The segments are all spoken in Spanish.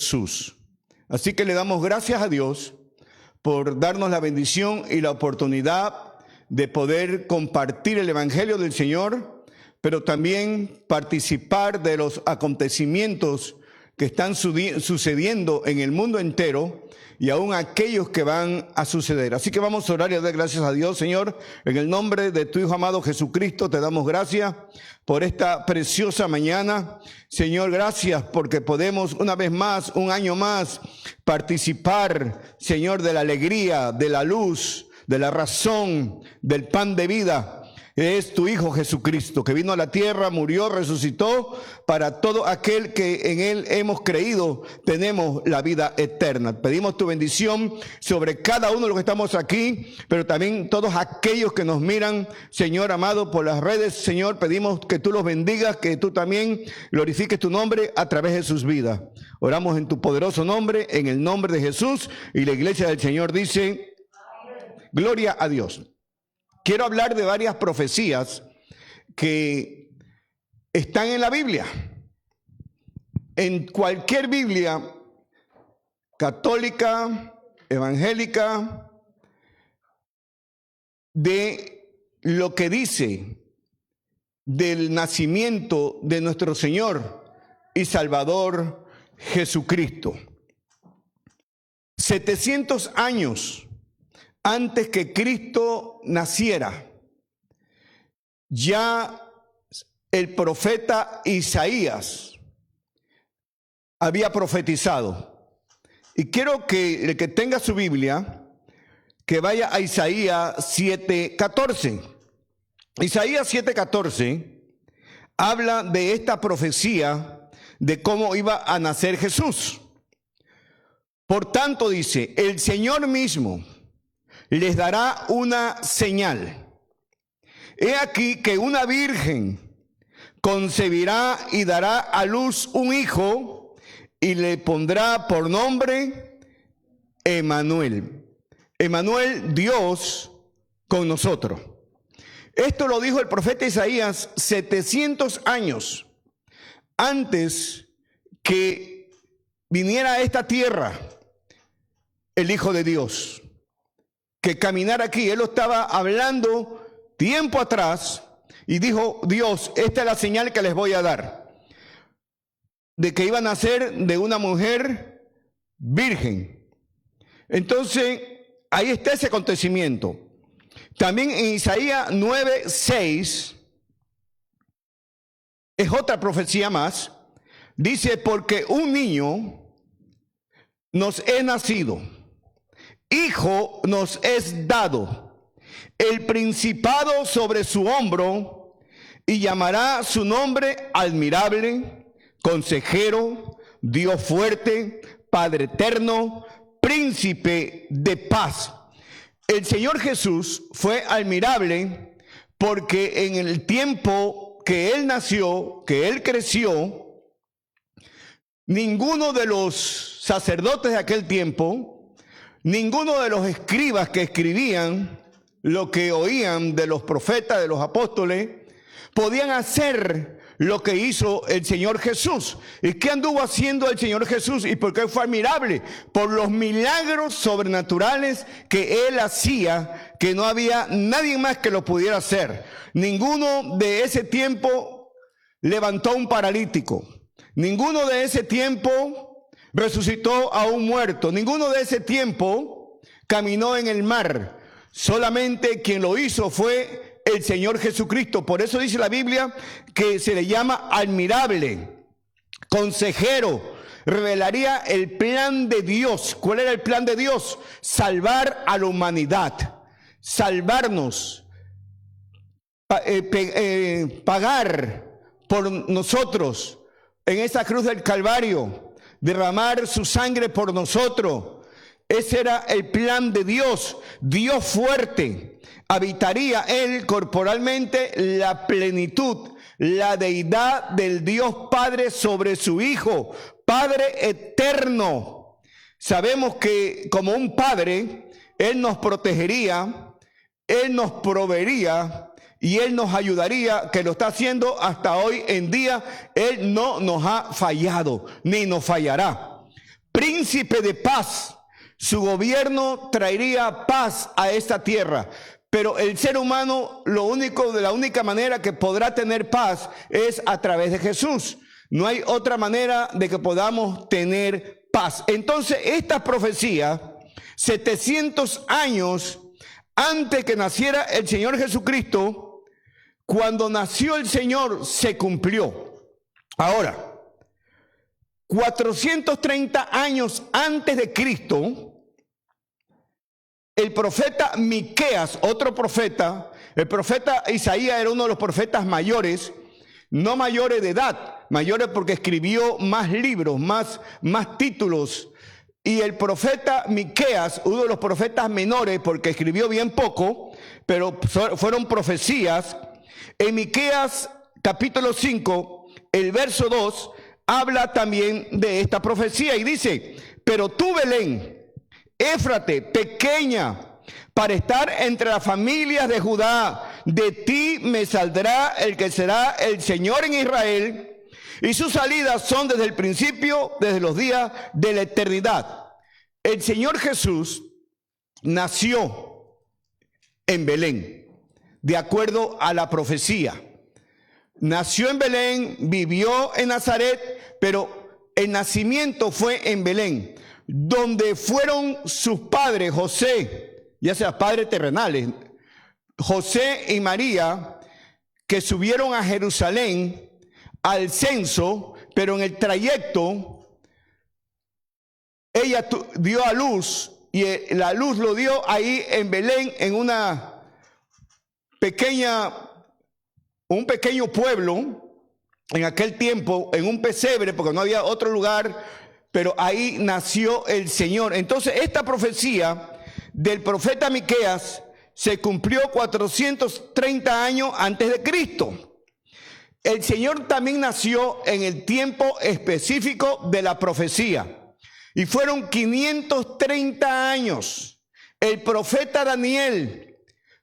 Jesús. Así que le damos gracias a Dios por darnos la bendición y la oportunidad de poder compartir el Evangelio del Señor, pero también participar de los acontecimientos que están sucediendo en el mundo entero y aún aquellos que van a suceder. Así que vamos a orar y a dar gracias a Dios. Señor, en el nombre de tu Hijo amado Jesucristo, te damos gracias por esta preciosa mañana. Señor, gracias porque podemos una vez más, un año más, participar, Señor, de la alegría, de la luz, de la razón, del pan de vida. Es tu Hijo Jesucristo, que vino a la tierra, murió, resucitó, para todo aquel que en Él hemos creído, tenemos la vida eterna. Pedimos tu bendición sobre cada uno de los que estamos aquí, pero también todos aquellos que nos miran, Señor amado, por las redes. Señor, pedimos que tú los bendigas, que tú también glorifiques tu nombre a través de sus vidas. Oramos en tu poderoso nombre, en el nombre de Jesús, y la iglesia del Señor dice, gloria a Dios. Quiero hablar de varias profecías que están en la Biblia. En cualquier Biblia, católica, evangélica, de lo que dice del nacimiento de nuestro Señor y Salvador Jesucristo. 700 años antes que Cristo naciera, ya el profeta Isaías había profetizado. Y quiero que el que tenga su Biblia, que vaya a Isaías 7:14. Isaías 7:14 habla de esta profecía de cómo iba a nacer Jesús. Por tanto, dice, el Señor mismo les dará una señal. He aquí que una virgen concebirá y dará a luz un hijo y le pondrá por nombre Emmanuel. Emmanuel, Dios con nosotros. Esto lo dijo el profeta Isaías 700 años antes que viniera a esta tierra el Hijo de Dios, que caminara aquí. Él lo estaba hablando tiempo atrás y dijo, Dios, esta es la señal que les voy a dar, de que iba a nacer de una mujer virgen. Entonces, ahí está ese acontecimiento. También en Isaías 9:6 es otra profecía más. Dice, porque un niño nos es nacido, hijo nos es dado, el principado sobre su hombro, y llamará su nombre admirable, consejero, Dios fuerte, Padre eterno, príncipe de paz. El Señor Jesús fue admirable porque en el tiempo que Él nació, que Él creció, ninguno de los sacerdotes de aquel tiempo, ninguno de los escribas que escribían lo que oían de los profetas, de los apóstoles, podían hacer lo que hizo el Señor Jesús. ¿Y qué anduvo haciendo el Señor Jesús? ¿Y por qué fue admirable? Por los milagros sobrenaturales que Él hacía, que no había nadie más que lo pudiera hacer. Ninguno de ese tiempo levantó un paralítico. Ninguno de ese tiempo resucitó a un muerto. Ninguno de ese tiempo caminó en el mar. Solamente quien lo hizo fue el Señor Jesucristo. Por eso dice la Biblia que se le llama admirable, consejero. Revelaría el plan de Dios. ¿Cuál era el plan de Dios? Salvar a la humanidad, salvarnos, pagar por nosotros en esa cruz del Calvario, derramar su sangre por nosotros. Ese era el plan de Dios. Dios fuerte. Habitaría Él corporalmente la plenitud, la deidad del Dios Padre sobre su Hijo, Padre eterno. Sabemos que como un Padre, Él nos protegería, Él nos proveería y Él nos ayudaría, que lo está haciendo hasta hoy en día. Él no nos ha fallado, ni nos fallará. príncipe de paz. Su gobierno traería paz a esta tierra. Pero el ser humano, la única manera que podrá tener paz es a través de Jesús. No hay otra manera de que podamos tener paz. Entonces, esta profecía, 700 años antes que naciera el Señor Jesucristo, cuando nació el Señor, se cumplió. Ahora, 430 años antes de Cristo, el profeta Miqueas, otro profeta, el profeta Isaías era uno de los profetas mayores, no mayores de edad, mayores porque escribió más libros, más títulos. Y el profeta Miqueas, uno de los profetas menores porque escribió bien poco, pero fueron profecías. En Miqueas capítulo 5, el verso 2, habla también de esta profecía y dice: pero tú, Belén, Éfrate, pequeña, para estar entre las familias de Judá, de ti me saldrá el que será el Señor en Israel, y sus salidas son desde el principio, desde los días de la eternidad. El Señor Jesús nació en Belén, de acuerdo a la profecía. Nació en Belén, vivió en Nazaret, pero el nacimiento fue en Belén, donde fueron sus padres, José, ya sea padres terrenales, José y María, que subieron a Jerusalén al censo, pero en el trayecto ella dio a luz, y la luz lo dio ahí en Belén, en un pequeño pueblo, en aquel tiempo, en un pesebre, porque no había otro lugar, pero ahí nació el Señor. Entonces, esta profecía del profeta Miqueas se cumplió 430 años antes de Cristo. El Señor también nació en el tiempo específico de la profecía, y fueron 530 años. El profeta Daniel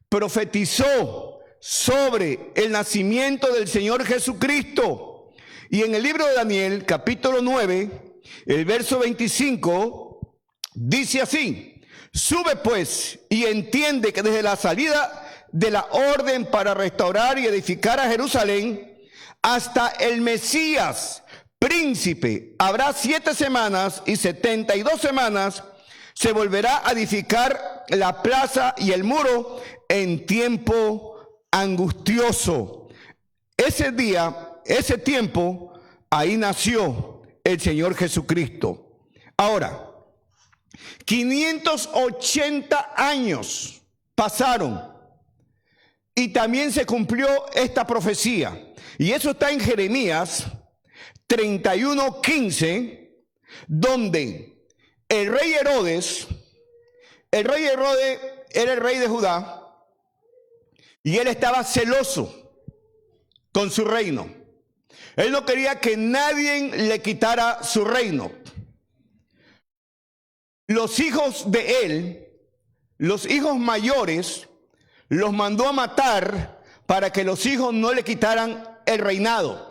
profetizó sobre el nacimiento del Señor Jesucristo. Y en el libro de Daniel, capítulo 9, el verso 25, dice así: sube pues y entiende que desde la salida de la orden para restaurar y edificar a Jerusalén hasta el Mesías, príncipe, habrá 7 semanas y 72 semanas, se volverá a edificar la plaza y el muro en tiempo angustioso. Ese día, ese tiempo, ahí nació el Señor Jesucristo. Ahora, 580 años pasaron y también se cumplió esta profecía. Y eso está en Jeremías 31:15, donde el rey Herodes era el rey de Judá, y él estaba celoso con su reino. Él no quería que nadie le quitara su reino. Los hijos de él, los hijos mayores, los mandó a matar para que los hijos no le quitaran el reinado.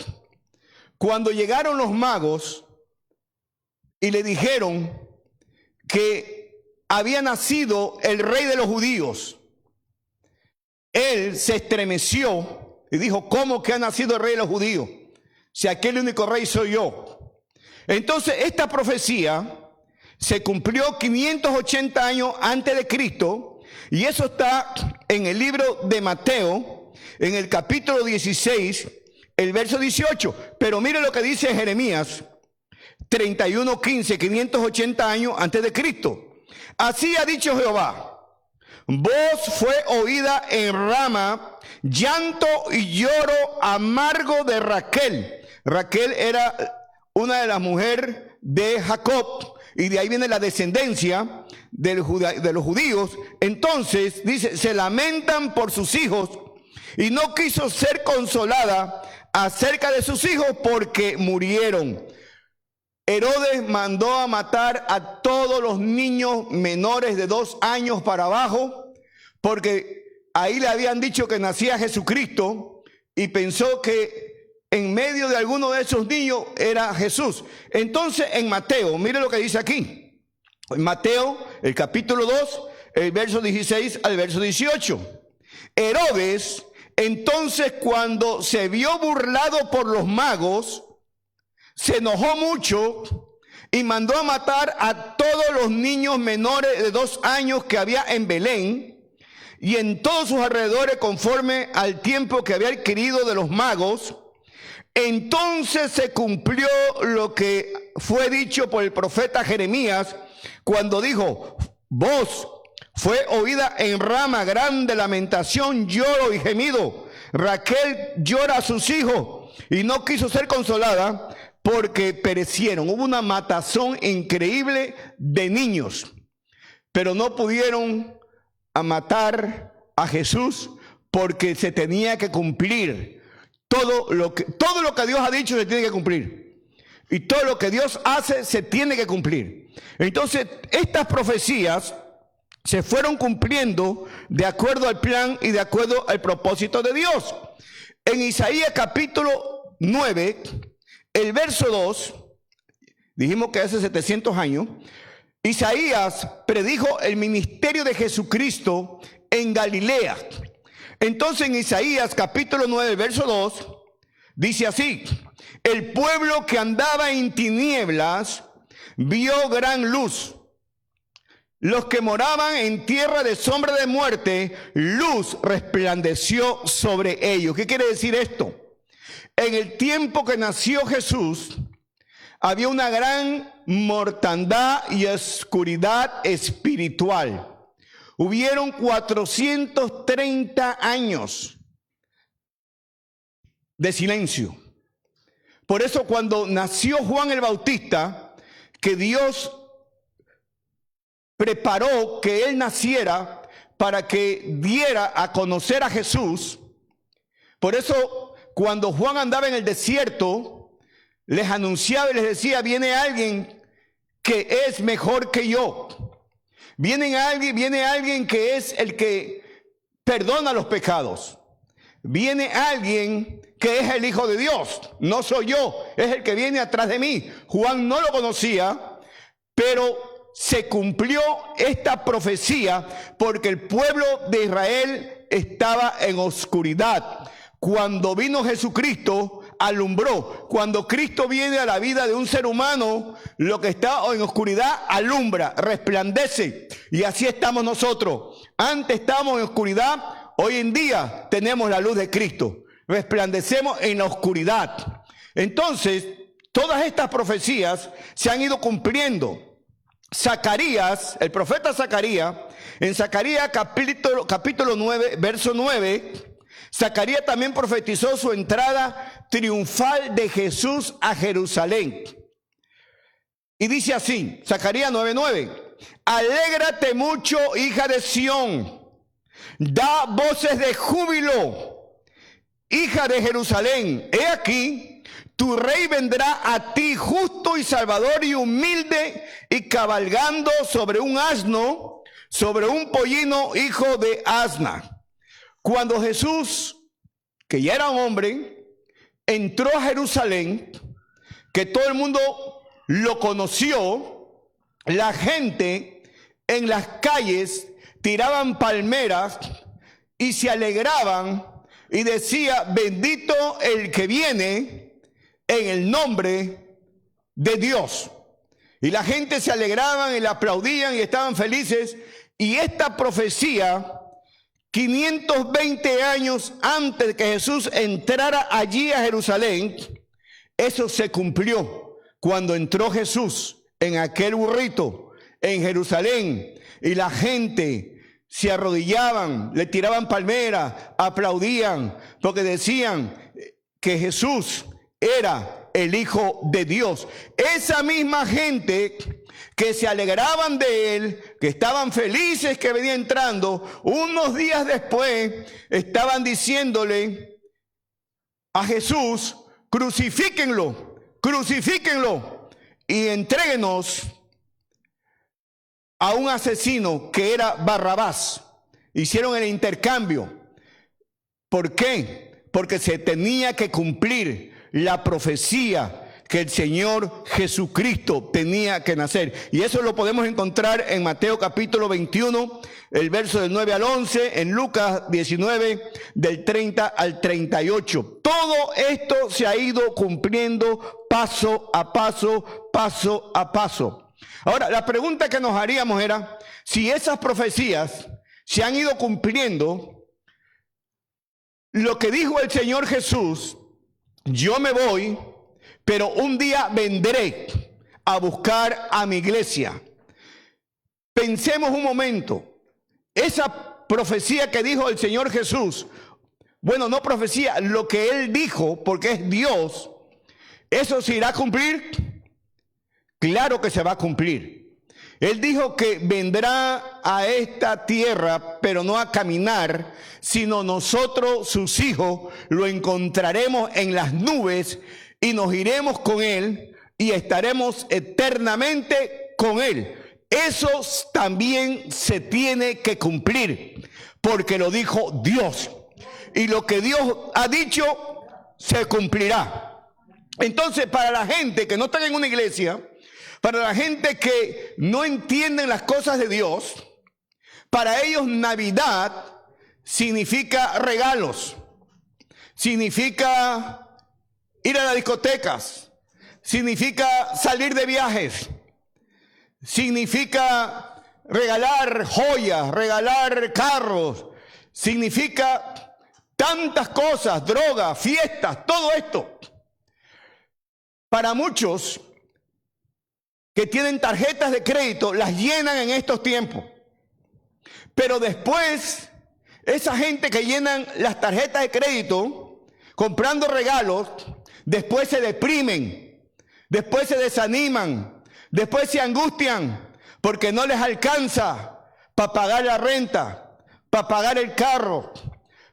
Cuando llegaron los magos y le dijeron que había nacido el rey de los judíos, él se estremeció y dijo: ¿cómo que ha nacido el rey de los judíos? Si aquel único rey soy yo. Entonces, esta profecía se cumplió 580 años antes de Cristo, y eso está en el libro de Mateo, en el capítulo 16, el verso 18. Pero mire lo que dice Jeremías 31:15, 580 años antes de Cristo. Así ha dicho Jehová: voz fue oída en Rama, llanto y lloro amargo de Raquel. Raquel era una de las mujeres de Jacob, y de ahí viene la descendencia de los judíos. Entonces dice: se lamentan por sus hijos, y no quiso ser consolada acerca de sus hijos porque murieron. Herodes mandó a matar a todos los niños menores de 2 años para abajo, porque ahí le habían dicho que nacía Jesucristo, y pensó que en medio de alguno de esos niños era Jesús. Entonces en Mateo, mire lo que dice aquí. En Mateo, el capítulo 2, el verso 16 al verso 18. Herodes, entonces, cuando se vio burlado por los magos, se enojó mucho y mandó a matar a todos los niños menores de 2 años que había en Belén y en todos sus alrededores, conforme al tiempo que había adquirido de los magos. Entonces se cumplió lo que fue dicho por el profeta Jeremías, cuando dijo: voz fue oída en Rama, grande lamentación, lloro y gemido. Raquel llora a sus hijos y no quiso ser consolada porque perecieron. Hubo una matazón increíble de niños, pero no pudieron matar a Jesús porque se tenía que cumplir. Todo lo que Dios ha dicho se tiene que cumplir. Y todo lo que Dios hace se tiene que cumplir. Entonces, estas profecías se fueron cumpliendo de acuerdo al plan y de acuerdo al propósito de Dios. En Isaías capítulo 9, el verso 2, dijimos que hace 700 años, Isaías predijo el ministerio de Jesucristo en Galilea. Entonces en Isaías capítulo 9, verso 2, dice así: el pueblo que andaba en tinieblas vio gran luz. Los que moraban en tierra de sombra de muerte, luz resplandeció sobre ellos. ¿Qué quiere decir esto? En el tiempo que nació Jesús, había una gran mortandad y oscuridad espiritual. Hubieron 430 años de silencio. Por eso cuando nació Juan el Bautista, que Dios preparó que él naciera para que diera a conocer a Jesús. Por eso cuando Juan andaba en el desierto, les anunciaba y les decía: viene alguien que es mejor que yo. Viene alguien que es el que perdona los pecados. Viene alguien que es el Hijo de Dios. No soy yo, es el que viene atrás de mí. Juan no lo conocía, pero se cumplió esta profecía porque el pueblo de Israel estaba en oscuridad. Cuando vino Jesucristo, alumbró. Cuando Cristo viene a la vida de un ser humano, lo que está en oscuridad alumbra, resplandece. Y así estamos nosotros. Antes estábamos en oscuridad, hoy en día tenemos la luz de Cristo. Resplandecemos en la oscuridad. Entonces, todas estas profecías se han ido cumpliendo. Zacarías, el profeta Zacarías, en Zacarías capítulo 9, verso 9, Zacarías también profetizó su entrada triunfal de Jesús a Jerusalén. Y dice así, Zacarías 9:9: alégrate mucho, hija de Sión, da voces de júbilo, hija de Jerusalén. He aquí, tu rey vendrá a ti justo y salvador y humilde, y cabalgando sobre un asno, sobre un pollino, hijo de asna. Cuando Jesús, que ya era un hombre, entró a Jerusalén, que todo el mundo lo conoció, la gente en las calles tiraban palmeras y se alegraban y decía: bendito el que viene en el nombre de Dios. Y la gente se alegraban y le aplaudían y estaban felices. Y esta profecía, 520 años antes de que Jesús entrara allí a Jerusalén, eso se cumplió cuando entró Jesús en aquel burrito en Jerusalén, y la gente se arrodillaban, le tiraban palmeras, aplaudían, porque decían que Jesús era el Hijo de Dios. Esa misma gente que se alegraban de él, que estaban felices que venía entrando, unos días después estaban diciéndole a Jesús: crucifíquenlo, crucifíquenlo y entréguenos a un asesino que era Barrabás. Hicieron el intercambio. ¿Por qué? Porque se tenía que cumplir la profecía que el Señor Jesucristo tenía que nacer. Y eso lo podemos encontrar en Mateo capítulo 21, el verso del 9 al 11, en Lucas 19, del 30 al 38. Todo esto se ha ido cumpliendo paso a paso, paso a paso. Ahora, la pregunta que nos haríamos era, si esas profecías se han ido cumpliendo, lo que dijo el Señor Jesús, yo me voy, pero un día vendré a buscar a mi iglesia. Pensemos un momento, esa profecía que dijo el Señor Jesús, bueno, no profecía, lo que Él dijo, porque es Dios, ¿eso se irá a cumplir? Claro que se va a cumplir. Él dijo que vendrá a esta tierra, pero no a caminar, sino nosotros, sus hijos, lo encontraremos en las nubes y nos iremos con Él y estaremos eternamente con Él. Eso también se tiene que cumplir, porque lo dijo Dios. Y lo que Dios ha dicho, se cumplirá. Entonces, para la gente que no está en una iglesia, para la gente que no entiende las cosas de Dios, para ellos Navidad significa regalos, significa ir a las discotecas, significa salir de viajes, significa regalar joyas, regalar carros, significa tantas cosas, drogas, fiestas, todo esto. Para muchos que tienen tarjetas de crédito, las llenan en estos tiempos. Pero después, esa gente que llenan las tarjetas de crédito, comprando regalos, después se deprimen, después se desaniman, después se angustian, porque no les alcanza para pagar la renta, para pagar el carro,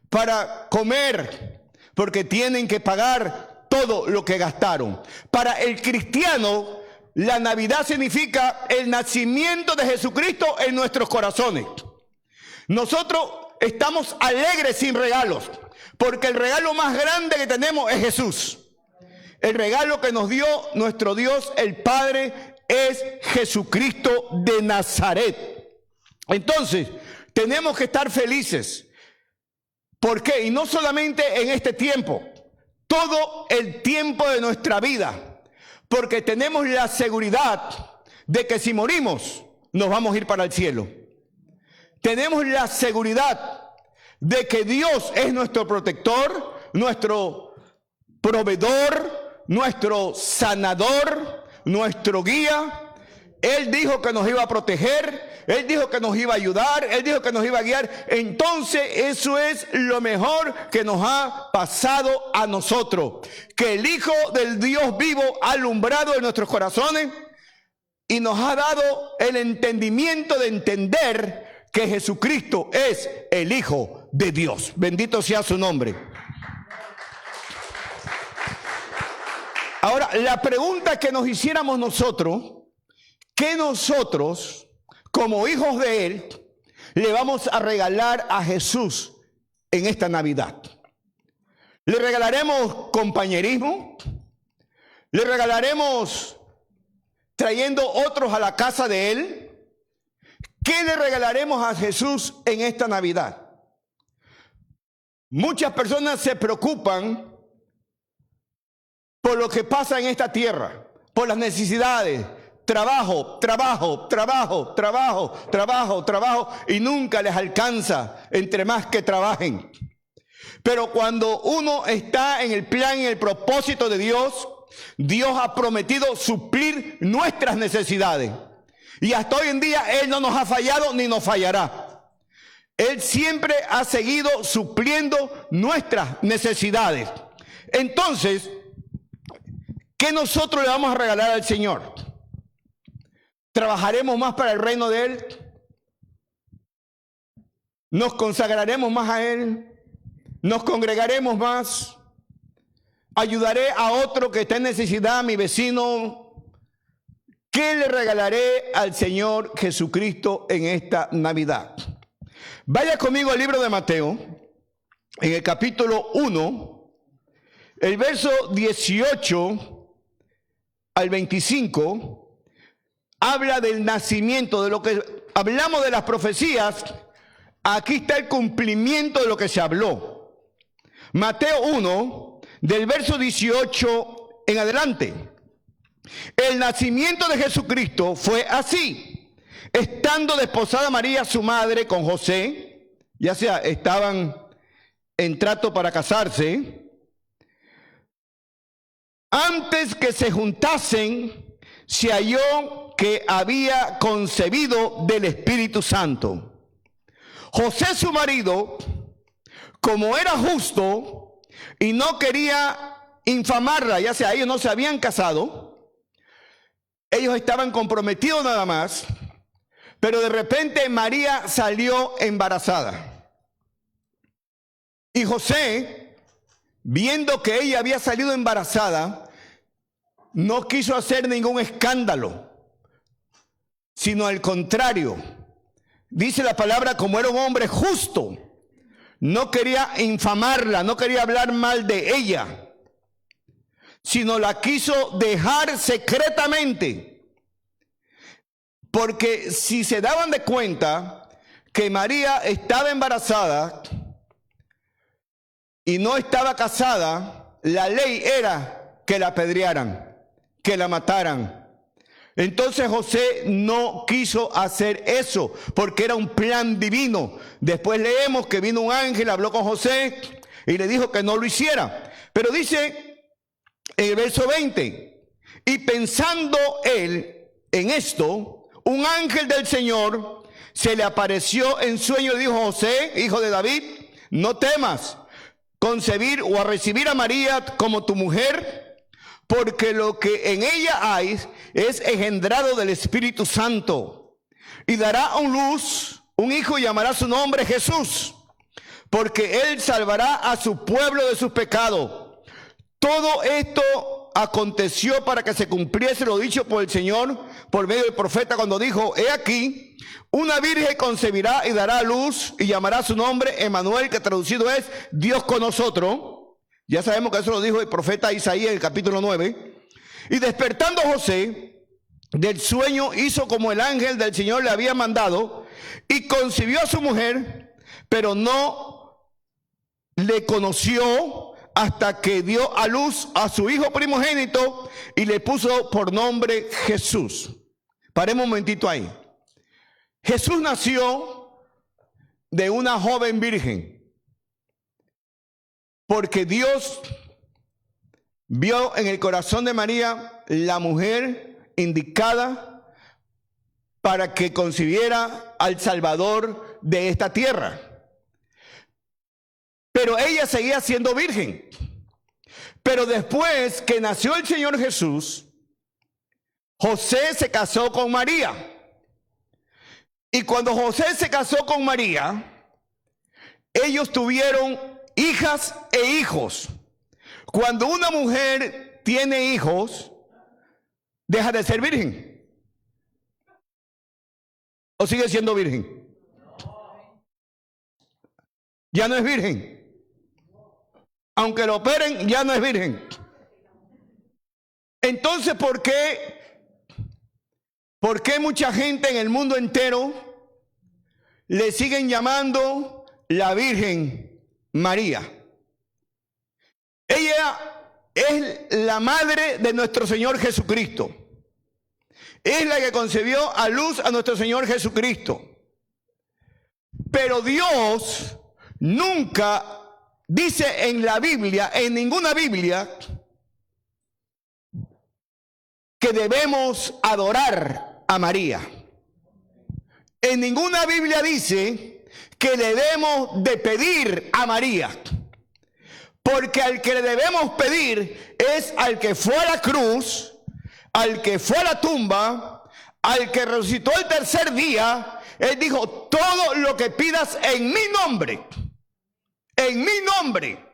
para comer, porque tienen que pagar todo lo que gastaron. Para el cristiano, la Navidad significa el nacimiento de Jesucristo en nuestros corazones. Nosotros estamos alegres sin regalos, porque el regalo más grande que tenemos es Jesús. El regalo que nos dio nuestro Dios, el Padre, es Jesucristo de Nazaret. Entonces, tenemos que estar felices. ¿Por qué? Y no solamente en este tiempo, todo el tiempo de nuestra vida. Porque tenemos la seguridad de que si morimos, nos vamos a ir para el cielo. Tenemos la seguridad de que Dios es nuestro protector, nuestro proveedor, nuestro sanador, nuestro guía. Él dijo que nos iba a proteger, Él dijo que nos iba a ayudar, Él dijo que nos iba a guiar. Entonces eso es lo mejor que nos ha pasado a nosotros, que el Hijo del Dios vivo ha alumbrado en nuestros corazones y nos ha dado el entendimiento de entender que Jesucristo es el Hijo de Dios. Bendito sea su nombre. Ahora, la pregunta que nos hiciéramos nosotros, ¿qué nosotros, como hijos de Él, le vamos a regalar a Jesús en esta Navidad? ¿Le regalaremos compañerismo? ¿Le regalaremos trayendo otros a la casa de Él? ¿Qué le regalaremos a Jesús en esta Navidad? Muchas personas se preocupan por lo que pasa en esta tierra, por las necesidades. Trabajo, trabajo, trabajo, trabajo, trabajo, trabajo, y nunca les alcanza entre más que trabajen. Pero cuando uno está en el plan y el propósito de Dios, Dios ha prometido suplir nuestras necesidades. Y hasta hoy en día Él no nos ha fallado ni nos fallará. Él siempre ha seguido supliendo nuestras necesidades. Entonces, ¿qué nosotros le vamos a regalar al Señor? ¿Trabajaremos más para el reino de Él? ¿Nos consagraremos más a Él? ¿Nos congregaremos más? ¿Ayudaré a otro que está en necesidad, a mi vecino? ¿Qué le regalaré al Señor Jesucristo en esta Navidad? Vaya conmigo al libro de Mateo, en el capítulo 1, el verso 18 al 25, habla del nacimiento, de lo que hablamos de las profecías. Aquí está el cumplimiento de lo que se habló. Mateo 1, del verso 18 en adelante. El nacimiento de Jesucristo fue así. Estando desposada María, su madre, con José, ya sea estaban en trato para casarse, antes que se juntasen, se halló que había concebido del Espíritu Santo. José, su marido, como era justo y no quería infamarla, ya sea ellos no se habían casado, ellos estaban comprometidos nada más, pero de repente María salió embarazada. Y José, viendo que ella había salido embarazada, no quiso hacer ningún escándalo, sino al contrario. Dice la palabra, como era un hombre justo, no quería infamarla, no quería hablar mal de ella, sino la quiso dejar secretamente. Porque si se daban de cuenta que María estaba embarazada y no estaba casada, la ley era que la apedrearan, que la mataran. Entonces José no quiso hacer eso, porque era un plan divino. Después leemos que vino un ángel, habló con José y le dijo que no lo hiciera. Pero dice en el verso 20, y pensando él en esto, un ángel del Señor se le apareció en sueño y le dijo: José, hijo de David, no temas concebir o a recibir a María como tu mujer, porque lo que en ella hay es engendrado del Espíritu Santo, y dará a luz un hijo y llamará su nombre Jesús, porque él salvará a su pueblo de sus pecados. Todo esto aconteció para que se cumpliese lo dicho por el Señor por medio del profeta, cuando dijo: he aquí, una virgen concebirá y dará a luz y llamará su nombre Emmanuel, que traducido es Dios con nosotros. Ya sabemos que eso lo dijo el profeta Isaías en el capítulo 9. Y despertando José del sueño, hizo como el ángel del Señor le había mandado, y concibió a su mujer, pero no le conoció hasta que dio a luz a su hijo primogénito y le puso por nombre Jesús. Paremos un momentito ahí. Jesús nació de una joven virgen, porque Dios vio en el corazón de María la mujer indicada para que concibiera al Salvador de esta tierra. Pero ella seguía siendo virgen. Pero después que nació el Señor Jesús, José se casó con María. Y cuando José se casó con María, ellos tuvieron hijas e hijos. Cuando una mujer tiene hijos, deja de ser virgen. ¿O sigue siendo virgen? Ya no es virgen. Aunque lo operen, ya no es virgen. Entonces, ¿por qué mucha gente en el mundo entero le siguen llamando la Virgen María? Ella es la madre de nuestro Señor Jesucristo. Es la que concebió a luz a nuestro Señor Jesucristo. Pero Dios nunca dice en la Biblia, en ninguna Biblia, que debemos adorar a María. En ninguna Biblia dice que le debemos de pedir a María. Porque al que le debemos pedir es al que fue a la cruz, al que fue a la tumba, al que resucitó el tercer día. Él dijo: todo lo que pidas en mi nombre. En mi nombre.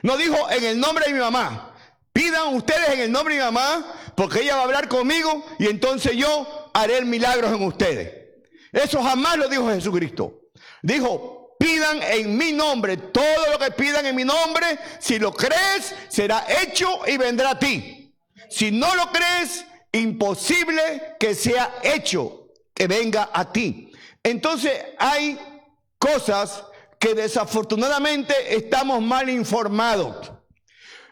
No dijo en el nombre de mi mamá. Pidan ustedes en el nombre de mi mamá, porque ella va a hablar conmigo y entonces yo haré milagros en ustedes. Eso jamás lo dijo Jesucristo. Dijo: pidan en mi nombre, todo lo que pidan en mi nombre, si lo crees, será hecho y vendrá a ti. Si no lo crees, imposible que sea hecho, que venga a ti. Entonces hay cosas que desafortunadamente estamos mal informados.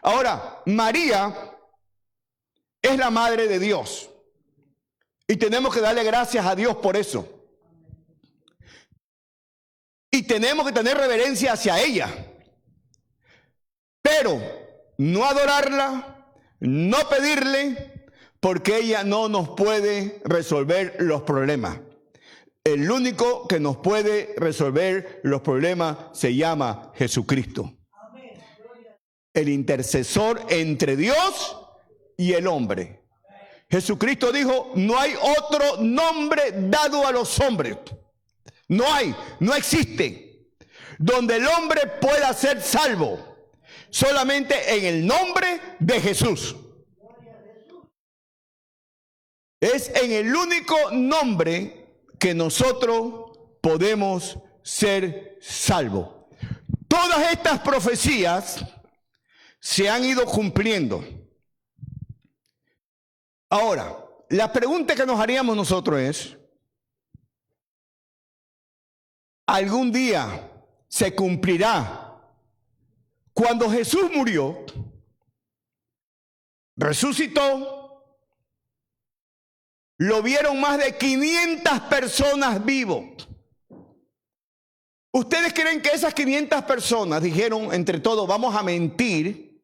Ahora, María es la madre de Dios y tenemos que darle gracias a Dios por eso. Y tenemos que tener reverencia hacia ella, pero no adorarla, no pedirle, porque ella no nos puede resolver los problemas. El único que nos puede resolver los problemas se llama Jesucristo. El intercesor entre Dios y el hombre. Jesucristo dijo, no hay otro nombre dado a los hombres. No hay, no existe, donde el hombre pueda ser salvo, solamente en el nombre de Jesús. Es en el único nombre que nosotros podemos ser salvos. Todas estas profecías se han ido cumpliendo. Ahora, la pregunta que nos haríamos nosotros es, ¿algún día se cumplirá? Cuando Jesús murió, resucitó, lo vieron más de 500 personas vivos. ¿Ustedes creen que esas 500 personas dijeron entre todos, vamos a mentir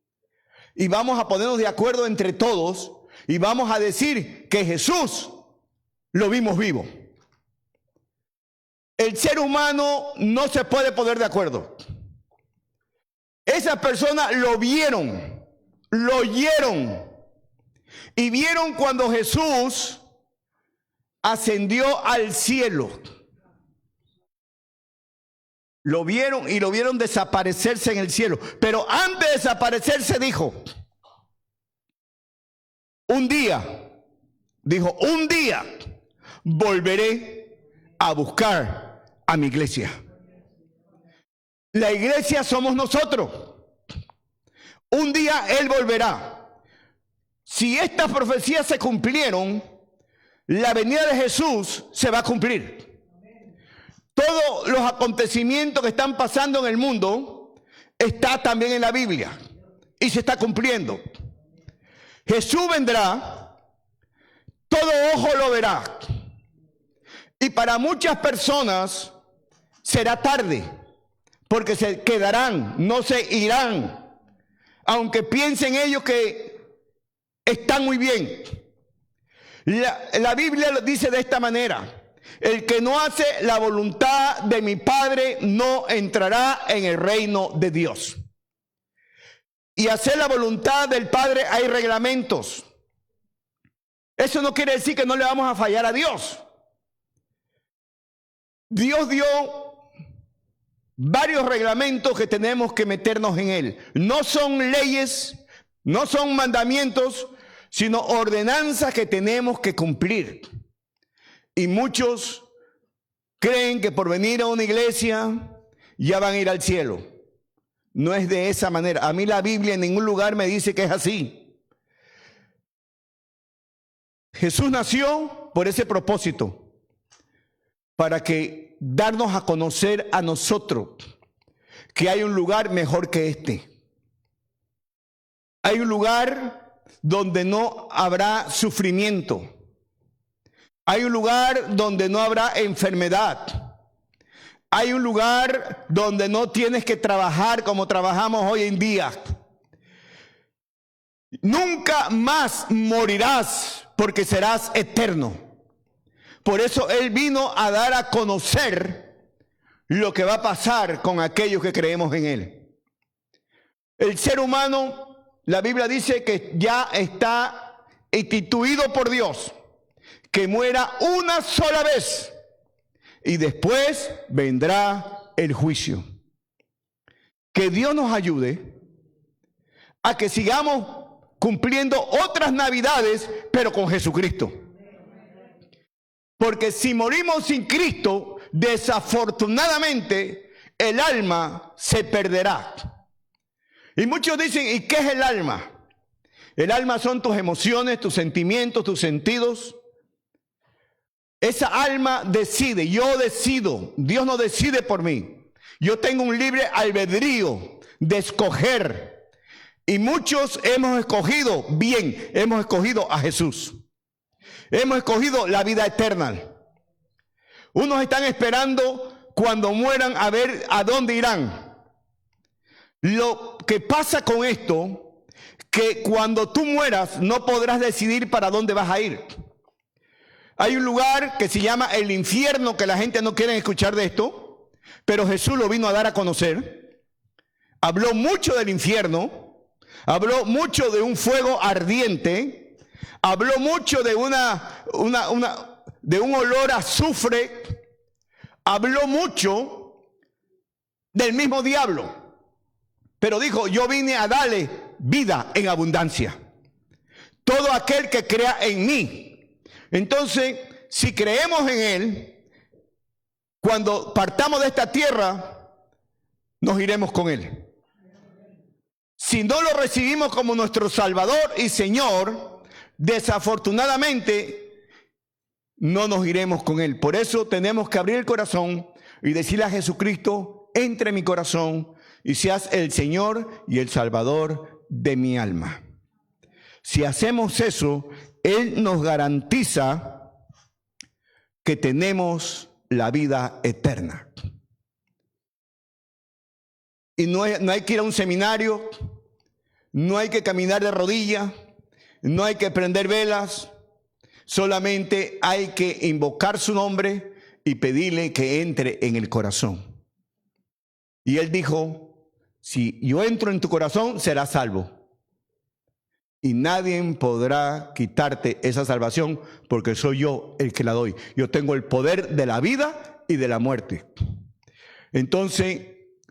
y vamos a ponernos de acuerdo entre todos y vamos a decir que Jesús lo vimos vivo? El ser humano no se puede poner de acuerdo. Esas personas lo vieron, lo oyeron y vieron cuando Jesús ascendió al cielo. Lo vieron y lo vieron desaparecerse en el cielo. Pero antes de desaparecerse dijo, un día volveré a buscar a mi iglesia. La iglesia somos nosotros. Un día Él volverá. Si estas profecías se cumplieron, la venida de Jesús se va a cumplir. Todos los acontecimientos que están pasando en el mundo está también en la Biblia y se está cumpliendo. Jesús vendrá, todo ojo lo verá. Y para muchas personas será tarde, porque se quedarán, no se irán, aunque piensen ellos que están muy bien. La Biblia lo dice de esta manera: el que no hace la voluntad de mi Padre no entrará en el reino de Dios. Y hacer la voluntad del Padre hay reglamentos. Eso no quiere decir que no le vamos a fallar a Dios. Dios dio varios reglamentos que tenemos que meternos en él. No son leyes, no son mandamientos, sino ordenanzas que tenemos que cumplir. Y muchos creen que por venir a una iglesia ya van a ir al cielo. No es de esa manera. A mí la Biblia en ningún lugar me dice que es así. Jesús nació por ese propósito, para que darnos a conocer a nosotros que hay un lugar mejor que este. Hay un lugar donde no habrá sufrimiento. Hay un lugar donde no habrá enfermedad. Hay un lugar donde no tienes que trabajar como trabajamos hoy en día. Nunca más morirás porque serás eterno. Por eso Él vino a dar a conocer lo que va a pasar con aquellos que creemos en Él. El ser humano, la Biblia dice que ya está instituido por Dios, que muera una sola vez y después vendrá el juicio. Que Dios nos ayude a que sigamos cumpliendo otras navidades, pero con Jesucristo. Porque si morimos sin Cristo, desafortunadamente el alma se perderá. Y muchos dicen, ¿y qué es el alma? El alma son tus emociones, tus sentimientos, tus sentidos. Esa alma decide, yo decido, Dios no decide por mí. Yo tengo un libre albedrío de escoger. Y muchos hemos escogido bien, hemos escogido a Jesús. Hemos escogido la vida eterna. Unos están esperando cuando mueran a ver a dónde irán. Lo que pasa con esto, que cuando tú mueras no podrás decidir para dónde vas a ir. Hay un lugar que se llama el infierno, que la gente no quiere escuchar de esto, pero Jesús lo vino a dar a conocer. Habló mucho del infierno, habló mucho de un fuego ardiente, habló mucho de de un olor a azufre, habló mucho del mismo diablo. Pero dijo, yo vine a darle vida en abundancia. Todo aquel que crea en mí. Entonces, si creemos en Él, cuando partamos de esta tierra, nos iremos con Él. Si no lo recibimos como nuestro Salvador y Señor, desafortunadamente, no nos iremos con Él. Por eso tenemos que abrir el corazón y decirle a Jesucristo, entre en mi corazón y seas el Señor y el Salvador de mi alma. Si hacemos eso, Él nos garantiza que tenemos la vida eterna. Y no hay que ir a un seminario, no hay que caminar de rodillas, no hay que prender velas, solamente hay que invocar su nombre y pedirle que entre en el corazón. Y Él dijo, si yo entro en tu corazón, serás salvo. Y nadie podrá quitarte esa salvación porque soy yo el que la doy. Yo tengo el poder de la vida y de la muerte. Entonces,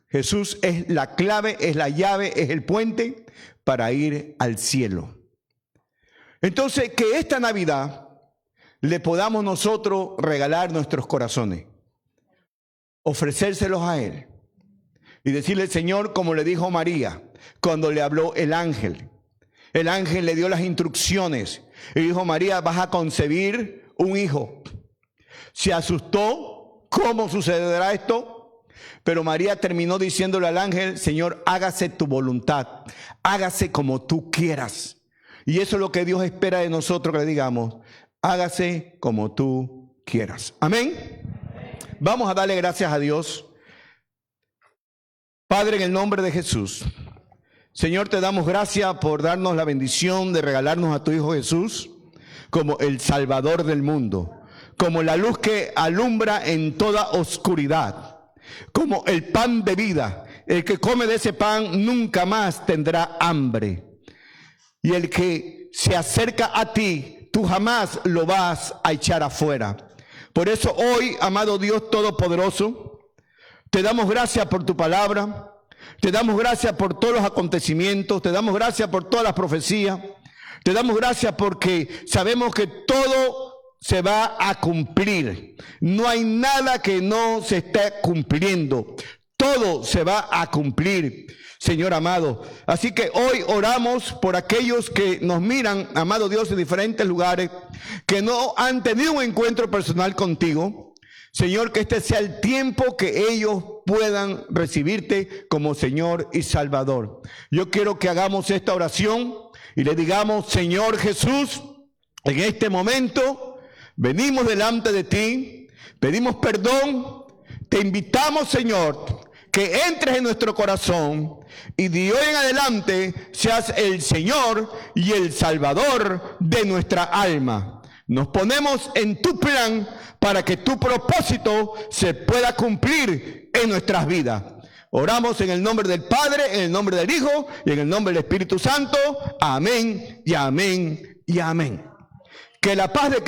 Jesús es la clave, es la llave, es el puente para ir al cielo. Entonces, que esta Navidad le podamos nosotros regalar nuestros corazones, ofrecérselos a Él y decirle, Señor, como le dijo María cuando le habló el ángel. El ángel le dio las instrucciones y dijo, María, vas a concebir un hijo. Se asustó, ¿cómo sucederá esto? Pero María terminó diciéndole al ángel, Señor, hágase tu voluntad, hágase como tú quieras. Y eso es lo que Dios espera de nosotros, que le digamos, hágase como tú quieras. Amén. Vamos a darle gracias a Dios. Padre, en el nombre de Jesús, Señor, te damos gracias por darnos la bendición de regalarnos a tu Hijo Jesús como el Salvador del mundo, como la luz que alumbra en toda oscuridad, como el pan de vida. El que come de ese pan nunca más tendrá hambre. Y el que se acerca a ti, tú jamás lo vas a echar afuera. Por eso hoy, amado Dios Todopoderoso, te damos gracias por tu palabra. Te damos gracias por todos los acontecimientos, te damos gracias por todas las profecías, te damos gracias porque sabemos que todo se va a cumplir. No hay nada que no se esté cumpliendo, todo se va a cumplir, Señor amado. Así que hoy oramos por aquellos que nos miran, amado Dios, en diferentes lugares, que no han tenido un encuentro personal contigo. Señor, que este sea el tiempo que ellos puedan recibirte como Señor y Salvador. Yo quiero que hagamos esta oración y le digamos, Señor Jesús, en este momento venimos delante de ti, pedimos perdón, te invitamos, Señor, que entres en nuestro corazón y de hoy en adelante seas el Señor y el Salvador de nuestra alma. Nos ponemos en tu plan para que tu propósito se pueda cumplir en nuestras vidas. Oramos en el nombre del Padre, en el nombre del Hijo y en el nombre del Espíritu Santo. Amén y amén y amén. Que la paz de